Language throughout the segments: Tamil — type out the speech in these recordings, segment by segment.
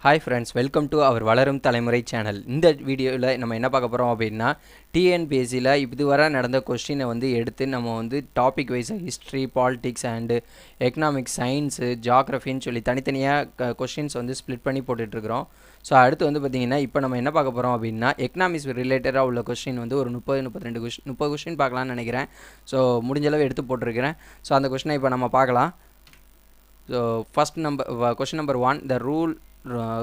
Hi friends, welcome to our வளரும் தலைமுறை சேனல். இந்த வீடியோவில் நம்ம என்ன பார்க்க போகிறோம் அப்படின்னா, டிஎன்பிஎஸ்சியில் இதுவரை நடந்த கொஸ்டினை எடுத்து நம்ம topic wise history, politics and economics, science, ஜியாகிரஃபின்னு சொல்லி தனித்தனியாக கொஸ்டின்ஸ் ஸ்ப்ளிட் பண்ணி போட்டுட்ருக்குறோம். ஸோ அடுத்து பார்த்திங்கன்னா, இப்போ நம்ம என்ன பார்க்க போகிறோம் அப்படின்னா, எக்கனாமிக்ஸ் ரிலேட்டடாக உள்ள கொஸ்டின் ஒரு 30 கொஸ்டின் பார்க்கலான்னு நினைக்கிறேன். ஸோ முடிஞ்சளவு எடுத்து போட்டிருக்கிறேன். ஸோ அந்த கொஸ்டினை இப்போ நம்ம பார்க்கலாம். So question number 1,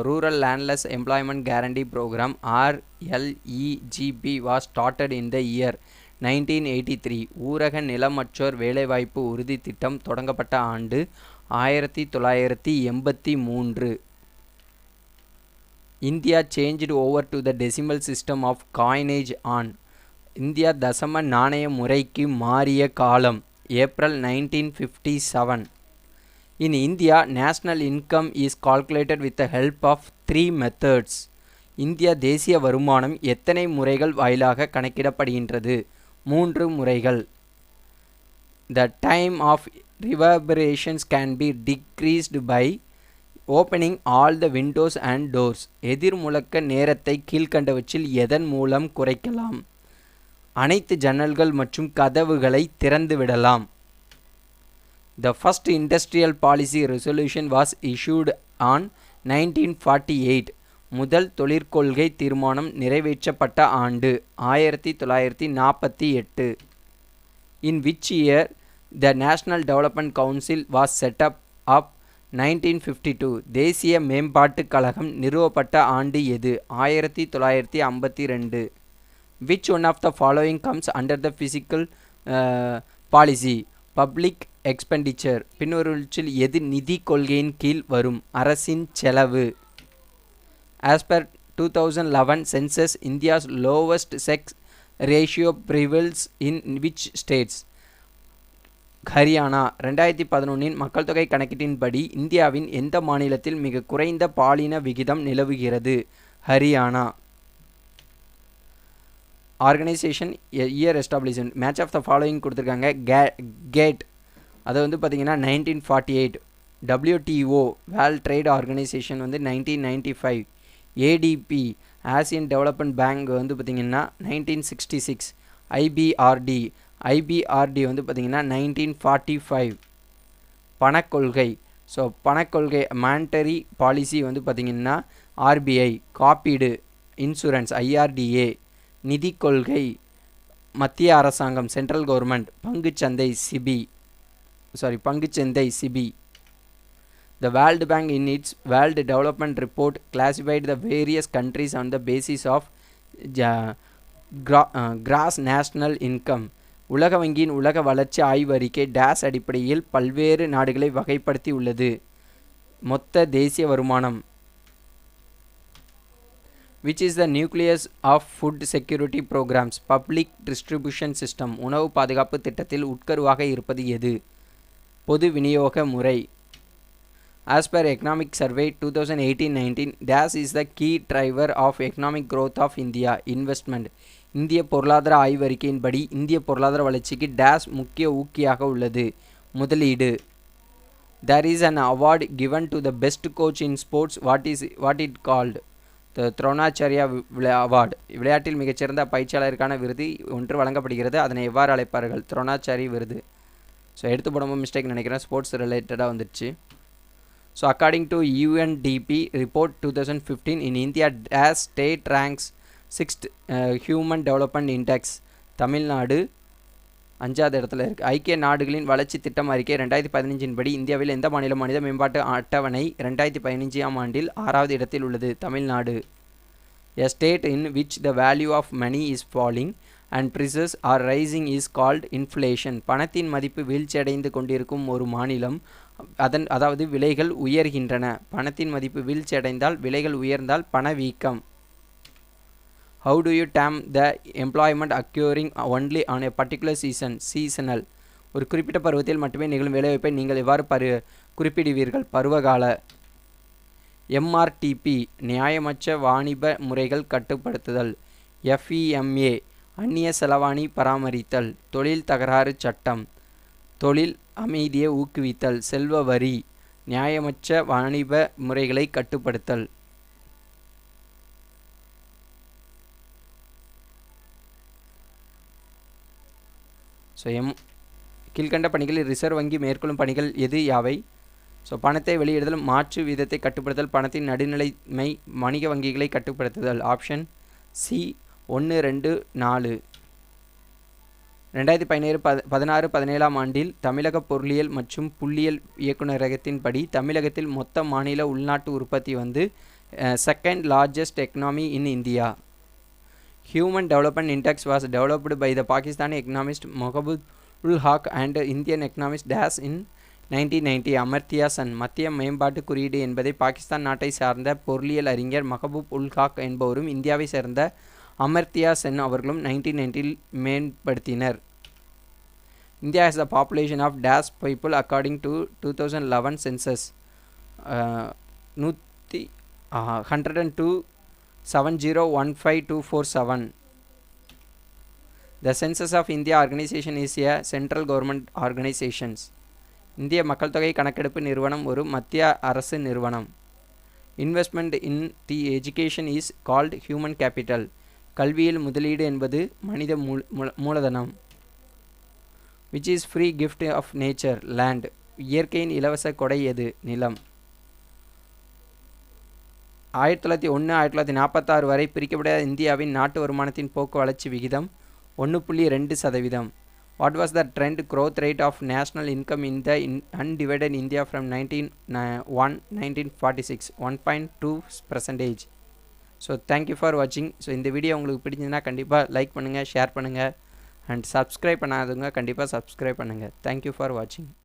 Rural Landless Employment Guarantee Program RLEGP was started in the year 1983. ஊரக நிலமற்றோர் வேலைவாய்ப்பு உறுதி திட்டம் தொடங்கப்பட்ட ஆண்டு 1983. India changed over to the decimal system of coinage on. India தசம நாணய முறைக்கு மாறிய காலம் April 1957. In India, national income is calculated with the help of 3 methods. India தேசிய வருமானம் எத்தனை முறைகள் வாயிலாக கணக்கிடப்படுகின்றது? 3 முறைகள். The time of reverberations can be decreased by opening all the windows and doors. எதிர்முழக்க நேரத்தை கீழ்க்கண்டவற்றில் எதன் மூலம் குறைக்கலாம்? அனைத்து ஜன்னல்கள் மற்றும் கதவுகளை திறந்து விடலாம். The first industrial policy resolution was issued on 1948. முதல் தொழிற்கொள்கை தீர்மானம் நிறைவேற்றப்பட்ட ஆண்டு 1948. In which year the National Development Council was set up 1952. தேசிய மேம்பாட்டுக் கழகம் நிறுவப்பட்ட ஆண்டு எது? 1952. Which one of the following comes under the fiscal policy? Public expenditure. பின்வருவற்றில் எது நிதி கொள்கையின் கீழ் வரும்? அரசின் செலவு. As per 2011 census, India's lowest sex ratio prevails in which states? Haryana. 2011 மக்கள் தொகை கணக்கீட்டின்படி இந்தியாவின் எந்த மாநிலத்தில் மிக குறைந்த பாலின விகிதம் நிலவுகிறது? Haryana. Organisation year establishment. Match of the following கொடுத்துருக்காங்க. கேட் அது பார்த்திங்கன்னா 1948. WTO world trade organisation 1995. ADP Asian development bank பார்த்திங்கன்னா 1966. IBRD பார்த்திங்கன்னா 1945. பணக்கொள்கை. ஸோ பணக்கொள்கை மானிட்டரி பாலிசி பார்த்திங்கன்னா RBI. காப்பீடு இன்சூரன்ஸ் IRDA. நிதி கொள்கை மத்திய அரசாங்கம் சென்ட்ரல் கவர்மெண்ட். பங்குச்சந்தை SEBI. The World Bank in its World Development Report classified the various countries on the basis of gross national income. உலக வங்கியின் உலக வளர்ச்சி ஆய்வறிக்கை டேஸ் அடிப்படையில் பல்வேறு நாடுகளை வகைப்படுத்தி உள்ளது? மொத்த தேசிய வருமானம். Which is the nucleus of food security programs? Public distribution system. உணவு பாதுகாப்பு திட்டத்தில் உட்கருவாக இருப்பது எது? பொது விநியோக முறை. As per economic survey 2018-19, dash is the key driver of economic growth of India. Investment. இந்திய பொருளாதார ஆய்வறிக்கையின்படி இந்திய பொருளாதார வளர்ச்சிக்கு டேஷ் முக்கிய ஊக்கியாக உள்ளது? முதலீடு. There is an award given to the best coach in sports. What it called? Dronacharya award. விளையாட்டில் மிகச்சிறந்த பயிற்சியாளருக்கான விருது ஒன்று வழங்கப்படுகிறது. அதனை எவ்வாறு அழைப்பார்கள்? துரோணாச்சாரி விருது. ஸோ எடுத்து போடும்போது மிஸ்டேக் நினைக்கிறேன், ஸ்போர்ட்ஸ் ரிலேட்டடாக வந்துடுச்சு. So according to UNDP report 2015, in India days state ranks 6th human development index. Tamil Nadu 5வது இடத்துல இருக்குது. ஐக்கிய நாடுகளின் வளர்ச்சி திட்டம் அறிக்கை 2015 படி இந்தியாவில் எந்த மாநிலம் மனித மேம்பாட்டு அட்டவணை 2015ஆம் ஆண்டில் 6வது இடத்தில் உள்ளது? Tamil Nadu. A state in which the value of money is falling and prices are rising is called inflation. பணத்தின் மதிப்பு வீழ்ச்சியடைந்து கொண்டிருக்கும் ஒரு மாநிலம், அதாவது விலைகள் உயர்கின்றன. பணத்தின் மதிப்பு வீழ்ச்சியடைந்தால், விலைகள் உயர்ந்தால் பணவீக்கம். How do you term the employment occurring only on a particular season? Seasonal. ஒரு குறிப்பிட்ட பருவத்தில் மட்டுமே நிகழும் வேலைவாய்ப்பை நீங்கள் எவ்வாறு குறிப்பிடுவீர்கள்? பருவகால. MRTP நியாயமற்ற வாணிப முறைகள் கட்டுப்படுத்துதல். FEMA அந்நிய செலவாணி பராமரித்தல். தொழில் தகராறு சட்டம். தொழில் அமைதியை ஊக்குவித்தல். செல்வ வரி. நியாயமற்ற வாணிப முறைகளை கட்டுப்படுத்தல். ஸோ கீழ்கண்ட பணிகளில் ரிசர்வ் வங்கி மேற்கொள்ளும் பணிகள் எது யாவை? ஸோ பணத்தை வெளியிடுதல், மாற்று வீதத்தை கட்டுப்படுத்தல், பணத்தின் நடுநிலைமை, வணிக வங்கிகளை கட்டுப்படுத்துதல். Option C 1, 2, 4. 2016-17 ஆண்டில் தமிழக பொருளியல் மற்றும் புள்ளியியல் இயக்குநரகத்தின்படி தமிழகத்தில் மொத்த மாநில உள்நாட்டு உற்பத்தி வந்து second largest economy in India. Human Development Index was developed by the Pakistani economist Mahbub ul Haq and Indian economist Das in 1990. Amartya Sen. மத்திய மேம்பாட்டு குறியீடு என்பதை பாகிஸ்தான் நாட்டை சார்ந்த பொருளியல் அறிஞர் மஹபூப் உல் ஹாக் என்பவரும் இந்தியாவை சேர்ந்த அமர்த்தியா சென் அவர்களும் 1990 மேம்படுத்தினர். India has a population of dash people according to 2011 census. 102,7015,247. The Census of India organization is a central government organization. இந்திய மக்கள் தொகை கணக்கெடுப்பு நிறுவனம் ஒரு மத்திய அரசு நிறுவனம். Investment in the education is called human capital. கல்வியில் முதலீடு என்பது மனித மூலதனம். Which is free gift of nature? Land. இயற்கையின் இலவச கொடை எது? நிலம். 1901-1946 வரை பிரிக்கப்பட்ட இந்தியாவின் நாட்டு வருமானத்தின் போக்கு வளர்ச்சி விகிதம் 1.2%. What was the trend growth rate of national income in the undivided India from 1901-1946? 1.2%. So thank you for வாட்சிங். ஸோ இந்த வீடியோ உங்களுக்கு பிடிச்சதுன்னா கண்டிப்பாக லைக் பண்ணுங்கள், ஷேர் பண்ணுங்கள், அண்ட் சப்ஸ்கிரைப் பண்ணாதவங்க கண்டிப்பாக சப்ஸ்கிரைப் பண்ணுங்கள். தேங்க்யூ ஃபார் வாட்சிங்.